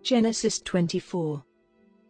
Genesis 24.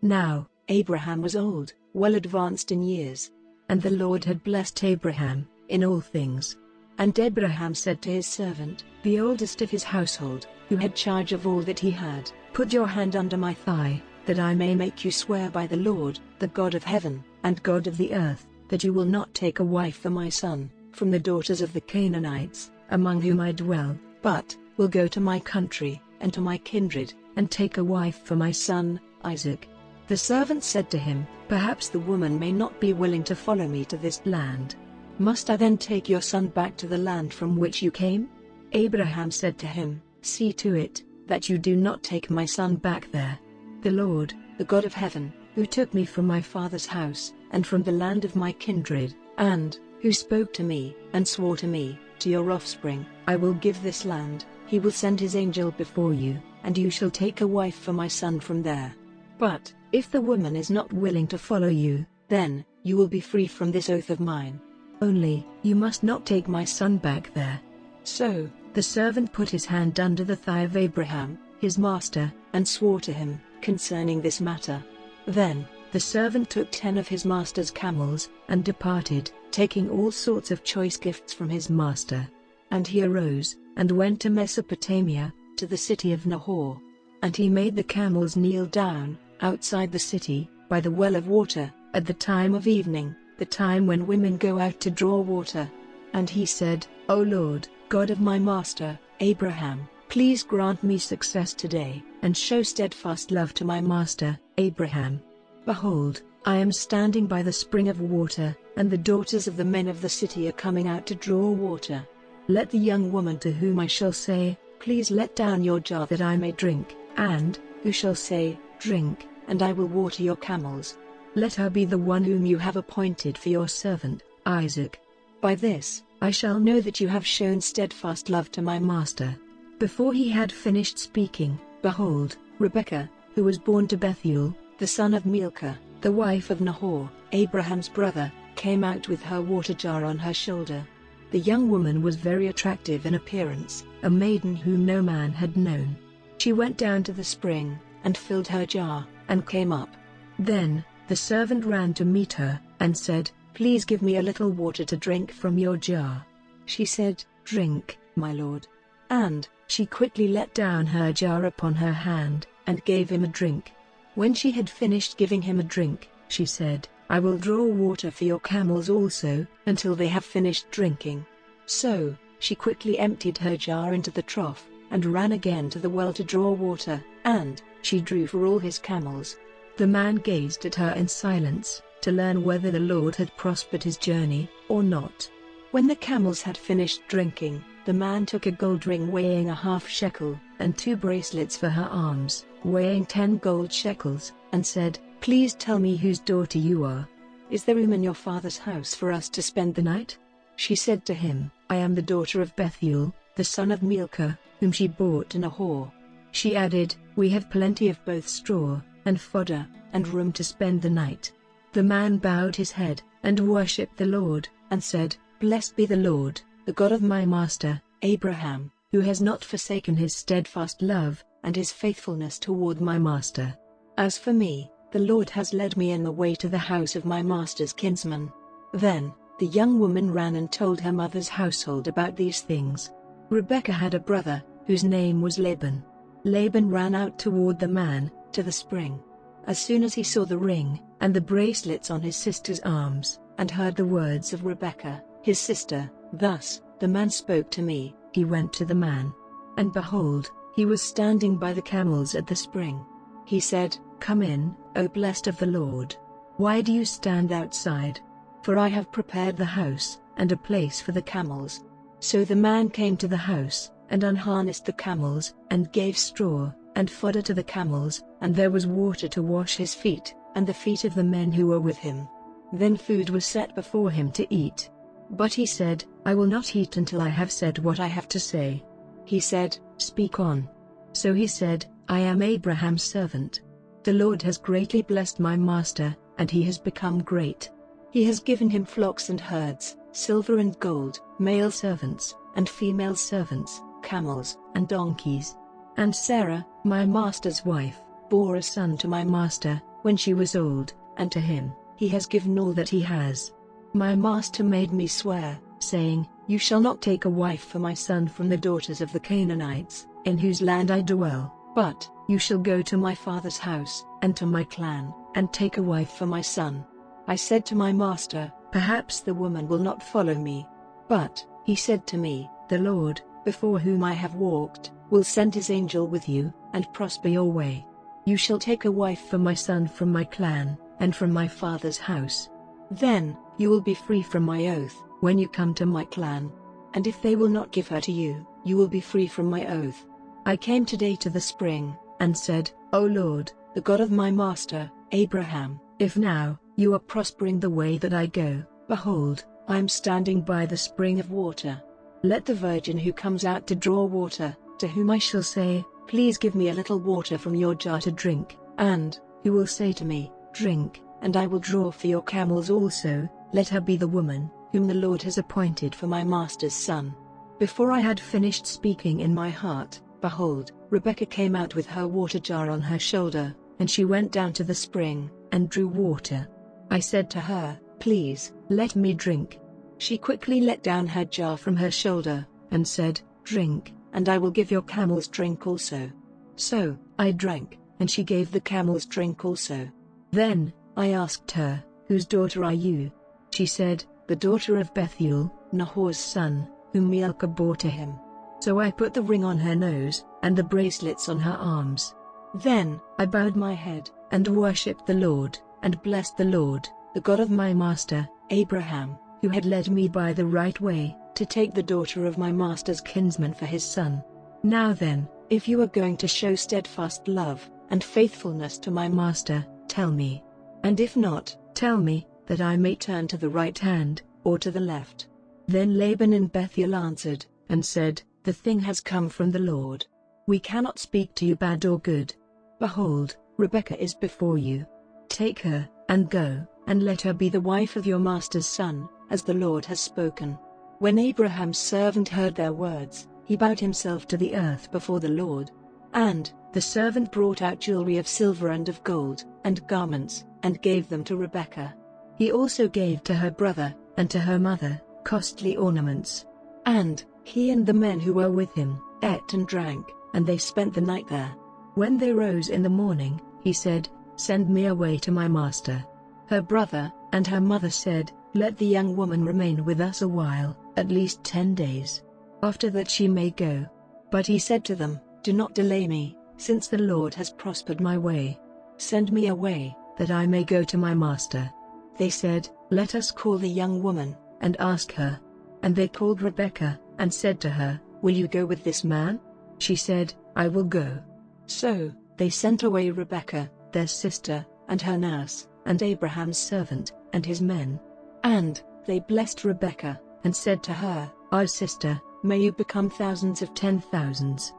Now, Abraham was old, well advanced in years. And the Lord had blessed Abraham in all things. And Abraham said to his servant, the oldest of his household, who had charge of all that he had, put your hand under my thigh, that I may make you swear by the Lord, the God of heaven, and God of the earth, that you will not take a wife for my son, from the daughters of the Canaanites, among whom I dwell, but will go to my country, and to my kindred, and take a wife for my son, Isaac. The servant said to him, perhaps the woman may not be willing to follow me to this land. Must I then take your son back to the land from which you came? Abraham said to him, see to it, that you do not take my son back there. The Lord, the God of heaven, who took me from my father's house, and from the land of my kindred, and who spoke to me, and swore to me, to your offspring, I will give this land, he will send his angel before you, and you shall take a wife for my son from there. But, if the woman is not willing to follow you, then you will be free from this oath of mine. Only, you must not take my son back there. So, the servant put his hand under the thigh of Abraham, his master, and swore to him, concerning this matter. Then, the servant took 10 of his master's camels, and departed, taking all sorts of choice gifts from his master. And he arose, and went to Mesopotamia, to the city of Nahor. And he made the camels kneel down, outside the city, by the well of water, at the time of evening, the time when women go out to draw water. And he said, O Lord, God of my master, Abraham, please grant me success today, and show steadfast love to my master, Abraham. Behold, I am standing by the spring of water, and the daughters of the men of the city are coming out to draw water. Let the young woman to whom I shall say, please let down your jar that I may drink, and who shall say, drink, and I will water your camels. Let her be the one whom you have appointed for your servant, Isaac. By this, I shall know that you have shown steadfast love to my master. Before he had finished speaking, behold, Rebekah, who was born to Bethuel, the son of Milcah, the wife of Nahor, Abraham's brother, came out with her water jar on her shoulder. The young woman was very attractive in appearance, a maiden whom no man had known. She went down to the spring, and filled her jar, and came up. Then, the servant ran to meet her, and said, please give me a little water to drink from your jar. She said, drink, my lord. And she quickly let down her jar upon her hand, and gave him a drink. When she had finished giving him a drink, she said, I will draw water for your camels also, until they have finished drinking. So, she quickly emptied her jar into the trough, and ran again to the well to draw water, and she drew for all his camels. The man gazed at her in silence, to learn whether the Lord had prospered his journey, or not. When the camels had finished drinking, the man took a gold ring weighing a half shekel, and 2 bracelets for her arms, weighing 10 gold shekels, and said, please tell me whose daughter you are. Is there room in your father's house for us to spend the night? She said to him, I am the daughter of Bethuel, the son of Milcah, whom she bought in Nahor. She added, we have plenty of both straw, and fodder, and room to spend the night. The man bowed his head, and worshipped the Lord, and said, blessed be the Lord, the God of my master, Abraham, who has not forsaken his steadfast love, and his faithfulness toward my master. As for me, the Lord has led me in the way to the house of my master's kinsman. Then, the young woman ran and told her mother's household about these things. Rebekah had a brother, whose name was Laban. Laban ran out toward the man, to the spring. As soon as he saw the ring, and the bracelets on his sister's arms, and heard the words of Rebekah, his sister, thus, the man spoke to me, he went to the man. And behold, he was standing by the camels at the spring. He said, come in, O blessed of the Lord. Why do you stand outside? For I have prepared the house, and a place for the camels. So the man came to the house, and unharnessed the camels, and gave straw, and fodder to the camels, and there was water to wash his feet, and the feet of the men who were with him. Then food was set before him to eat. But he said, I will not eat until I have said what I have to say. He said, speak on. So he said, I am Abraham's servant. The Lord has greatly blessed my master, and he has become great. He has given him flocks and herds, silver and gold, male servants, and female servants, camels, and donkeys. And Sarah, my master's wife, bore a son to my master when she was old, and to him he has given all that he has. My master made me swear, saying, You shall not take a wife for my son from the daughters of the Canaanites, in whose land I dwell, but you shall go to my father's house, and to my clan, and take a wife for my son. I said to my master, Perhaps the woman will not follow me. But he said to me, The Lord, before whom I have walked, will send his angel with you, and prosper your way. You shall take a wife for my son from my clan, and from my father's house. Then you will be free from my oath, when you come to my clan. And if they will not give her to you, you will be free from my oath. I came today to the spring, and said, O Lord, the God of my master, Abraham, if now you are prospering the way that I go, behold, I am standing by the spring of water. Let the virgin who comes out to draw water, to whom I shall say, Please give me a little water from your jar to drink, and who will say to me, Drink, and I will draw for your camels also, let her be the woman whom the Lord has appointed for my master's son. Before I had finished speaking in my heart, behold, Rebekah came out with her water jar on her shoulder, and she went down to the spring, and drew water. I said to her, Please, let me drink. She quickly let down her jar from her shoulder, and said, Drink, and I will give your camels drink also. So I drank, and she gave the camels drink also. Then I asked her, Whose daughter are you? She said, The daughter of Bethuel, Nahor's son, whom Milcah bore to him. So I put the ring on her nose, and the bracelets on her arms. Then I bowed my head, and worshipped the Lord, and blessed the Lord, the God of my master, Abraham, who had led me by the right way, to take the daughter of my master's kinsman for his son. Now then, if you are going to show steadfast love and faithfulness to my master, tell me. And if not, tell me, that I may turn to the right hand, or to the left. Then Laban in Bethuel answered, and said, The thing has come from the Lord. We cannot speak to you bad or good. Behold, Rebekah is before you. Take her, and go, and let her be the wife of your master's son, as the Lord has spoken. When Abraham's servant heard their words, he bowed himself to the earth before the Lord. And the servant brought out jewelry of silver and of gold, and garments, and gave them to Rebekah. He also gave to her brother, and to her mother, costly ornaments. And he and the men who were with him ate and drank, and they spent the night there. When they rose in the morning, he said, Send me away to my master. Her brother and her mother said, Let the young woman remain with us a while, at least 10 days. After that she may go. But he said to them, Do not delay me, since the Lord has prospered my way. Send me away, that I may go to my master. They said, Let us call the young woman, and ask her. And they called Rebekah, and said to her, Will you go with this man? She said, I will go. So they sent away Rebekah, their sister, and her nurse, and Abraham's servant, and his men. And they blessed Rebekah, and said to her, Our sister, may you become thousands of 10,000s.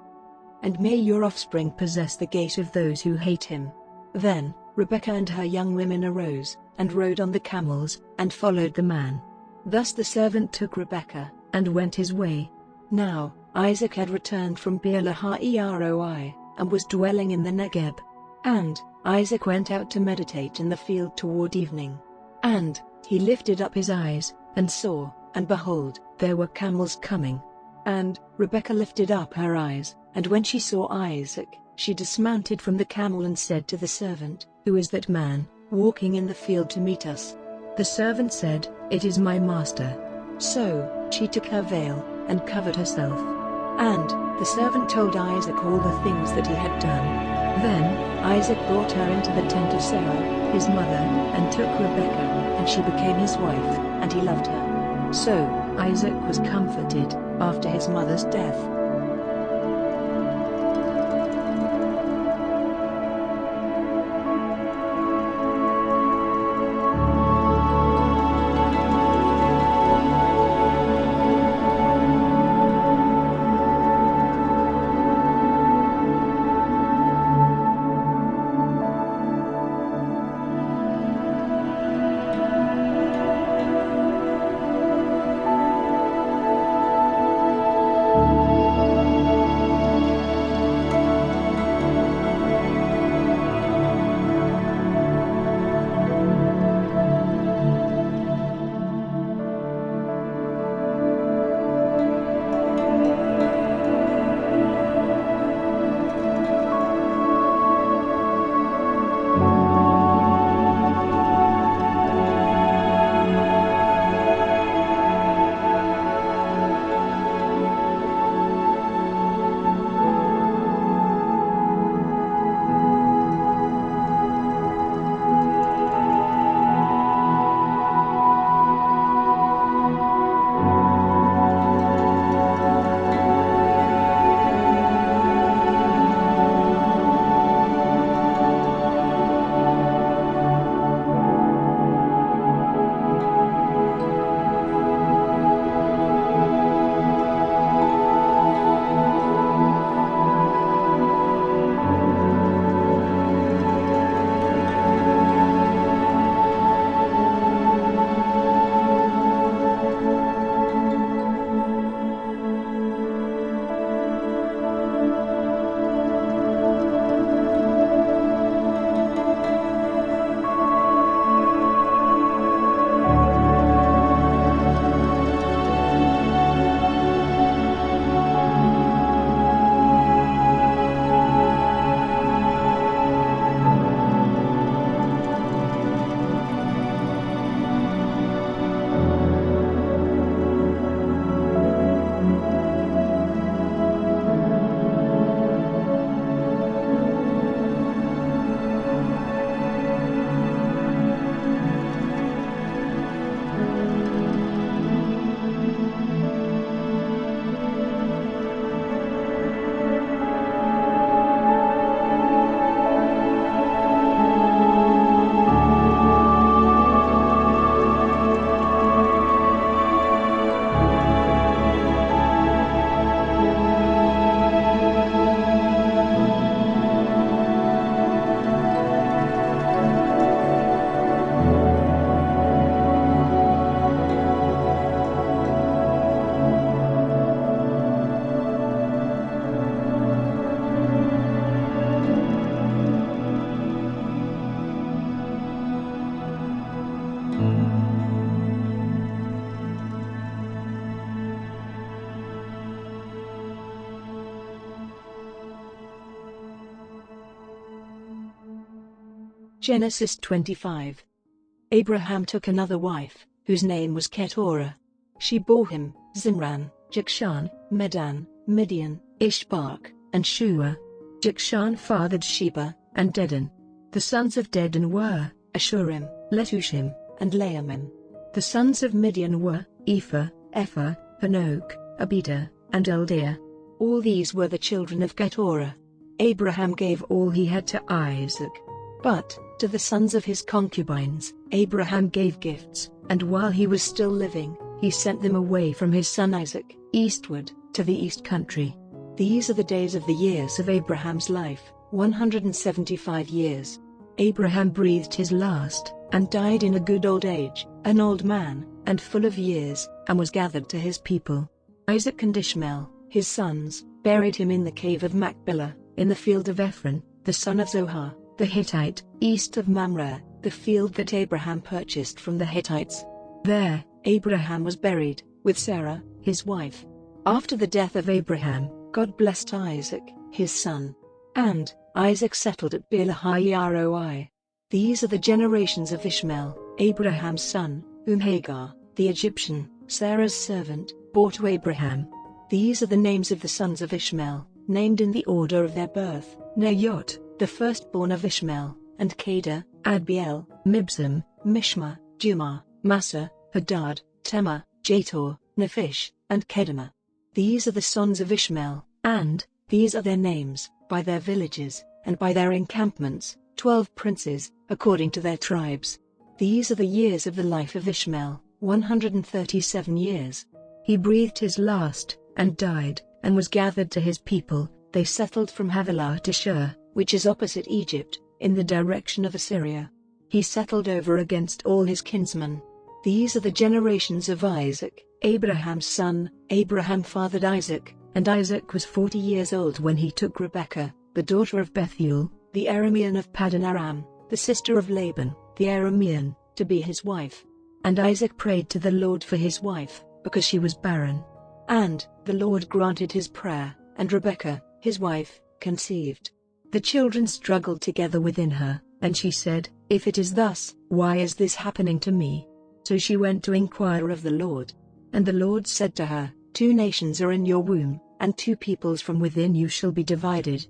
And may your offspring possess the gate of those who hate him. Then Rebekah and her young women arose, and rode on the camels, and followed the man. Thus the servant took Rebekah, and went his way. Now Isaac had returned from Beer-lahai-roi, and was dwelling in the Negeb. And Isaac went out to meditate in the field toward evening. And he lifted up his eyes, and saw, and behold, there were camels coming. And Rebekah lifted up her eyes, and when she saw Isaac, she dismounted from the camel and said to the servant, Who is that man, walking in the field to meet us? The servant said, It is my master. So she took her veil, and covered herself. And the servant told Isaac all the things that he had done. Then Isaac brought her into the tent of Sarah, his mother, and took Rebekah, and she became his wife, and he loved her. So Isaac was comforted after his mother's death. Genesis 25. Abraham took another wife, whose name was Keturah. She bore him Zimran, Jokshan, Medan, Midian, Ishbak, and Shua. Jokshan fathered Sheba and Dedan. The sons of Dedan were Ashurim, Letushim, and Laamim. The sons of Midian were Ephah, Hanok, Abida, and Eldaah. All these were the children of Keturah. Abraham gave all he had to Isaac. But to the sons of his concubines, Abraham gave gifts, and while he was still living, he sent them away from his son Isaac, eastward, to the east country. These are the days of the years of Abraham's life, 175 years. Abraham breathed his last, and died in a good old age, an old man, and full of years, and was gathered to his people. Isaac and Ishmael, his sons, buried him in the cave of Machpelah, in the field of Ephron, the son of Zohar, the Hittite, east of Mamre, the field that Abraham purchased from the Hittites. There, Abraham was buried, with Sarah, his wife. After the death of Abraham, God blessed Isaac, his son. And Isaac settled at Beer-lahai-roi. These are the generations of Ishmael, Abraham's son, whom Hagar, the Egyptian, Sarah's servant, bore to Abraham. These are the names of the sons of Ishmael, named in the order of their birth: Nayot, the firstborn of Ishmael, and Kedar, Adbeel, Mibsam, Mishma, Dumah, Massa, Hadad, Tema, Jator, Nephish, and Kedemah. These are the sons of Ishmael, and these are their names, by their villages, and by their encampments, 12 princes, according to their tribes. These are the years of the life of Ishmael, 137 years. He breathed his last, and died, and was gathered to his people. They settled from Havilah to Shur, which is opposite Egypt, in the direction of Assyria. He settled over against all his kinsmen. These are the generations of Isaac, Abraham's son. Abraham fathered Isaac, and Isaac was 40 years old when he took Rebekah, the daughter of Bethuel, the Aramean of Paddan Aram, the sister of Laban, the Aramean, to be his wife. And Isaac prayed to the Lord for his wife, because she was barren. And the Lord granted his prayer, and Rebekah, his wife, conceived. The children struggled together within her, and she said, "If it is thus, why is this happening to me?" So she went to inquire of the Lord. And the Lord said to her, "2 nations are in your womb, and 2 peoples from within you shall be divided.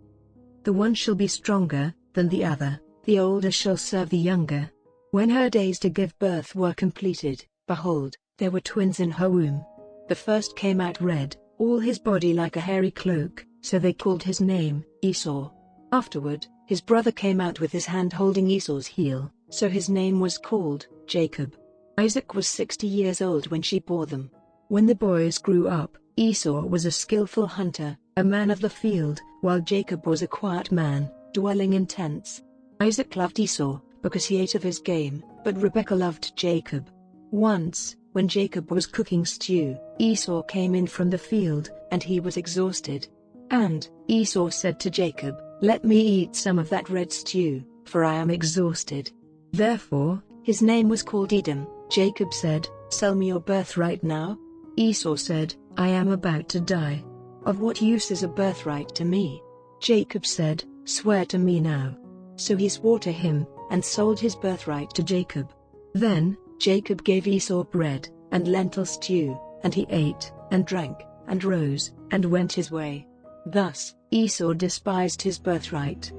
The one shall be stronger than the other, the older shall serve the younger." When her days to give birth were completed, behold, there were twins in her womb. The first came out red, all his body like a hairy cloak, so they called his name Esau. Afterward, his brother came out with his hand holding Esau's heel, so his name was called Jacob. Isaac was 60 years old when she bore them. When the boys grew up, Esau was a skillful hunter, a man of the field, while Jacob was a quiet man, dwelling in tents. Isaac loved Esau, because he ate of his game, but Rebekah loved Jacob. Once, when Jacob was cooking stew, Esau came in from the field, and he was exhausted. And Esau said to Jacob, "Let me eat some of that red stew, for I am exhausted." Therefore, his name was called Edom. Jacob said, "Sell me your birthright now." Esau said, "I am about to die. Of what use is a birthright to me?" Jacob said, "Swear to me now." So he swore to him, and sold his birthright to Jacob. Then Jacob gave Esau bread and lentil stew, and he ate, and drank, and rose, and went his way. Thus, Esau despised his birthright.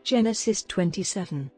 Genesis 27.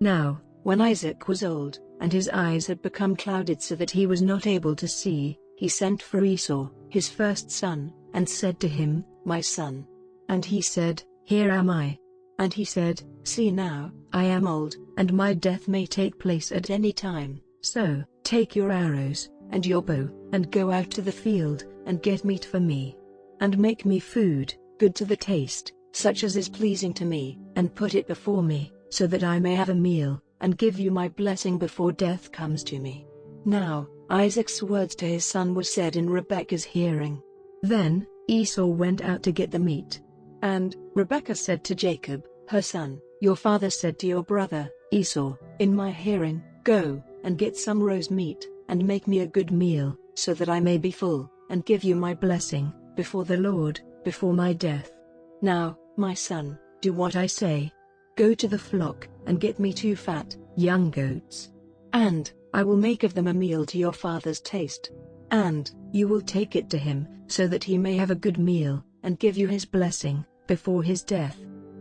Now, when Isaac was old, and his eyes had become clouded so that he was not able to see, he sent for Esau, his first son, and said to him, "My son." And he said, "Here am I." And he said, "See now, I am old, and my death may take place at any time. So, take your arrows, and your bow, and go out to the field, and get meat for me. And make me food, good to the taste, such as is pleasing to me, and put it before me, so that I may have a meal, and give you my blessing before death comes to me." Now, Isaac's words to his son were said in Rebekah's hearing. Then, Esau went out to get the meat. And Rebekah said to Jacob, her son, "Your father said to your brother, Esau, in my hearing, go, and get some roast meat, and make me a good meal, so that I may be full, and give you my blessing, before the Lord, before my death. Now, my son, do what I say. Go to the flock, and get me 2 fat, young goats. And I will make of them a meal to your father's taste. And you will take it to him, so that he may have a good meal, and give you his blessing, before his death."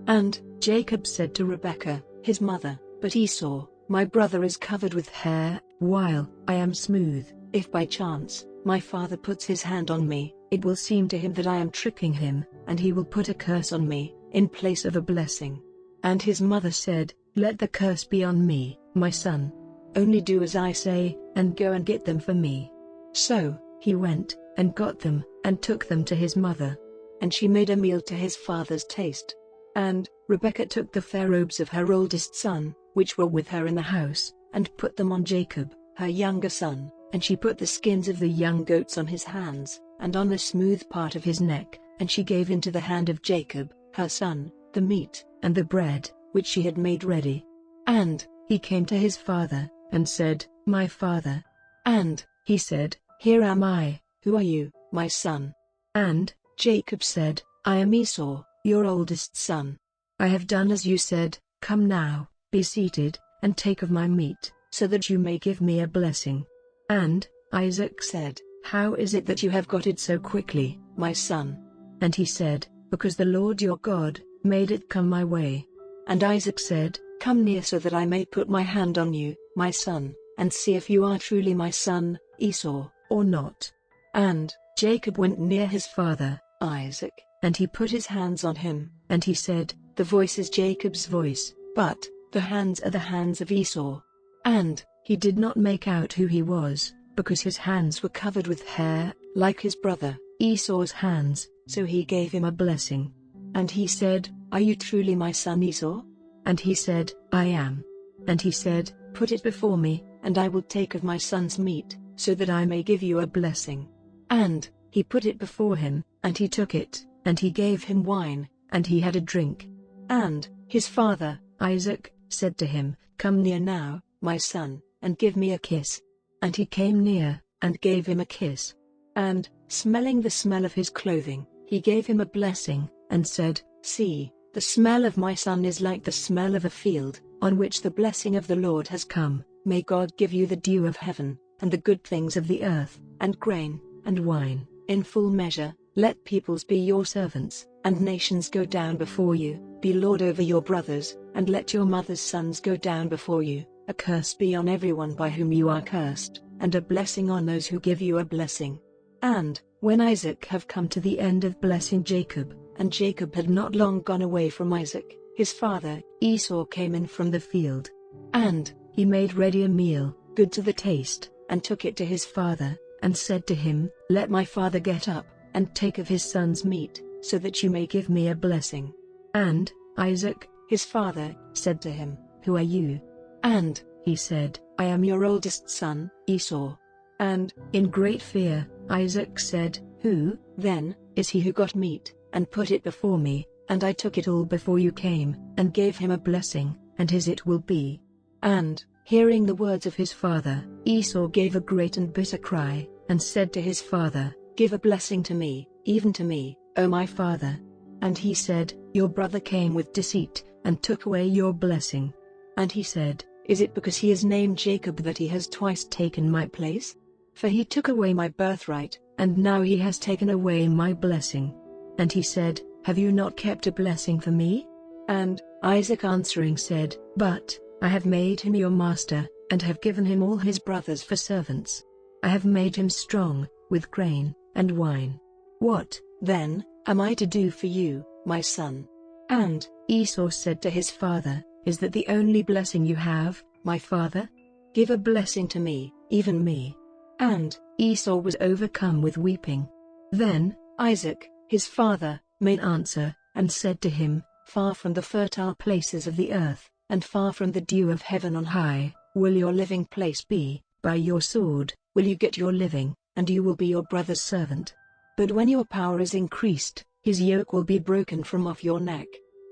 And Jacob said to Rebekah, his mother, "But Esau, my brother, is covered with hair, while I am smooth. If by chance my father puts his hand on me, it will seem to him that I am tricking him, and he will put a curse on me, in place of a blessing." And his mother said, "Let the curse be on me, my son. Only do as I say, and go and get them for me." So he went, and got them, and took them to his mother. And she made a meal to his father's taste. And Rebekah took the fair robes of her oldest son, which were with her in the house, and put them on Jacob, her younger son, and she put the skins of the young goats on his hands, and on the smooth part of his neck, and she gave into the hand of Jacob, her son, the meat, and the bread, which she had made ready. And he came to his father, and said, "My father." And he said, "Here am I, who are you, my son?" And Jacob said, "I am Esau, your oldest son. I have done as you said. Come now, be seated, and take of my meat, so that you may give me a blessing." And Isaac said, "How is it that you have got it so quickly, my son?" And he said, "Because the Lord your God made it come my way." And Isaac said, "Come near so that I may put my hand on you, my son, and see if you are truly my son, Esau, or not." And Jacob went near his father, Isaac, and he put his hands on him, and he said, "The voice is Jacob's voice, but the hands are the hands of Esau." And he did not make out who he was, because his hands were covered with hair, like his brother Esau's hands, so he gave him a blessing. And he said, "Are you truly my son Esau?" And he said, "I am." And he said, "Put it before me, and I will take of my son's meat, so that I may give you a blessing." And he put it before him, and he took it, and he gave him wine, and he had a drink. And his father, Isaac, said to him, "Come near now, my son, and give me a kiss." And he came near, and gave him a kiss. And, smelling the smell of his clothing, he gave him a blessing, and said, "See, the smell of my son is like the smell of a field, on which the blessing of the Lord has come. May God give you the dew of heaven, and the good things of the earth, and grain, and wine, in full measure. Let peoples be your servants, and nations go down before you. Be lord over your brothers, and let your mother's sons go down before you. A curse be on everyone by whom you are cursed, and a blessing on those who give you a blessing." And when Isaac have come to the end of blessing Jacob, and Jacob had not long gone away from Isaac, his father, Esau, came in from the field. And he made ready a meal, good to the taste, and took it to his father, and said to him, "Let my father get up, and take of his son's meat, so that you may give me a blessing." And Isaac, his father, said to him, "Who are you?" And he said, "I am your oldest son, Esau." And in great fear, Isaac said, "Who, then, is he who got meat, and put it before me, and I took it all before you came, and gave him a blessing, and his it will be. And, hearing the words of his father, Esau gave a great and bitter cry, and said to his father, "Give a blessing to me, even to me, O my father." And he said, "Your brother came with deceit, and took away your blessing." And he said, "Is it because he is named Jacob that he has twice taken my place? For he took away my birthright, and now he has taken away my blessing." And he said, "Have you not kept a blessing for me?" And Isaac answering said, "But I have made him your master, and have given him all his brothers for servants. I have made him strong, with grain and wine. What, then, am I to do for you, my son?" And Esau said to his father, "Is that the only blessing you have, my father? Give a blessing to me, even me." And Esau was overcome with weeping. Then Isaac, his father, made answer, and said to him, "Far from the fertile places of the earth, and far from the dew of heaven on high, will your living place be. By your sword will you get your living, and you will be your brother's servant. But when your power is increased, his yoke will be broken from off your neck."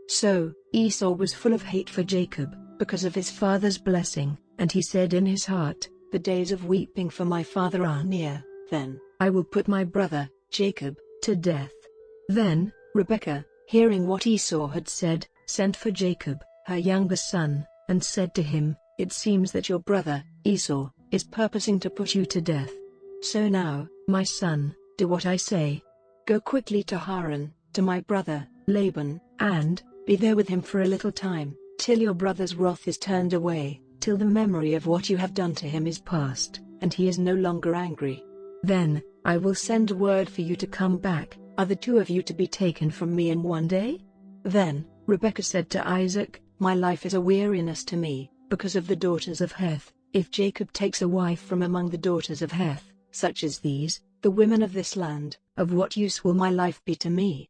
So Esau was full of hate for Jacob, because of his father's blessing, and he said in his heart, "The days of weeping for my father are near, then I will put my brother, Jacob, to death." Then Rebekah, hearing what Esau had said, sent for Jacob, her younger son, and said to him, "It seems that your brother, Esau, is purposing to put you to death. So now, my son, do what I say. Go quickly to Haran, to my brother, Laban, and be there with him for a little time, till your brother's wrath is turned away, till the memory of what you have done to him is past, and he is no longer angry. Then I will send word for you to come back. Are the two of you to be taken from me in one day?" Then Rebekah said to Isaac, "My life is a weariness to me, because of the daughters of Heth. If Jacob takes a wife from among the daughters of Heth, such as these, the women of this land, of what use will my life be to me?"